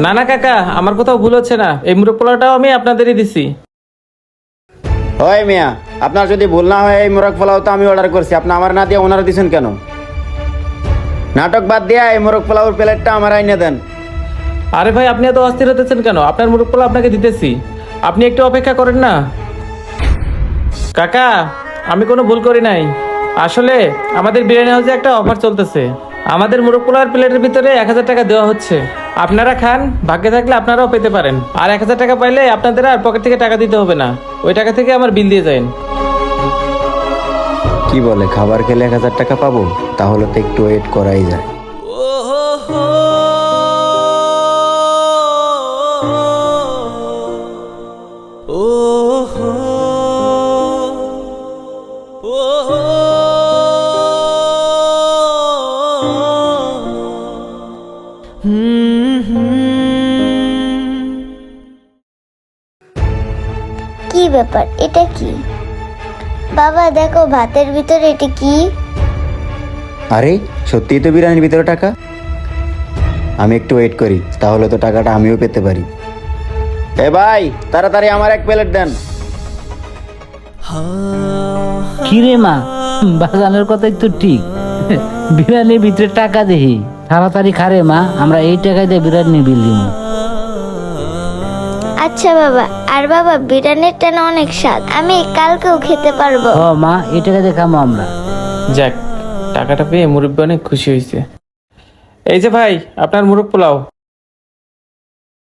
না না কাকা, আমার কোথাও ভুল হচ্ছে না। এই মুরগ পোলাওটাও আমি আপনাদেরই দিছি। ওই মিয়া, আপনার যদি ভুল না হয় এই মোরগ পোলাও তো আমি অর্ডার করছি, আপনি আমার না দিয়ে ওনারা দিচ্ছেন কেন? নাটক বাদ দিয়া এই মোরগ পোলাওর প্লেটটা আমার আইনে দেন। আরে ভাই, আপনি এত অস্থির হতেছেন কেন? আপনার মুরগ পোলাও আপনাকে দিতেছি, আপনি একটু অপেক্ষা করেন না। কাকা, আমি কোনো ভুল করি নাই। আসলে আমাদের বিরিয়ানি হাউসে একটা অফার চলতেছে। আমাদের মুরগ পোলাওর প্লেটের ভিতরে 1000 টাকা দেওয়া হচ্ছে। আপনারা খান, ভাগ্যে থাকলে আপনারাও পেতে পারেন। আর 1000 টাকা পাইলে আপনাদের আর পকেট থেকে টাকা দিতে হবে না, ওই টাকা থেকে আমার বিল দিয়ে যান। কি বলে, খাবার খেলে 1000 টাকা পাবো? তাহলে তো একটু ওয়েট করাই যায়। কি ব্যাপার, এটা কি? বাবা দেখো ভাতের ভিতরে এটা কি? আরে সত্যিই তো বিরিয়ানির ভিতরে টাকা। আমি একটু ওয়েট করি, তাহলে তো টাকাটা আমিও পেতে পারি। এ ভাই, তাড়াতাড়ি আমার এক প্লেট দেন। কিরে মা, বাজানোর কথাই তো ঠিক। বিরিয়ানির ভিতরে টাকা দেখি, তাড়াতাড়ি খারে মা, আমরা এই টাকায় দিয়ে বিরিয়ানি বিল দিব। আচ্ছা বাবা। আর বাবা, বিরিয়ানিটা না অনেক স্বাদ, আমি কালকেও খেতে পারবো। ও মা, এই টাকা দিয়ে খামো আমরা। যাক, টাকাটা পেয়ে মুরব্বী অনেক খুশি হয়েছে। এই যে ভাই, আপনার মুরগ পোলাও।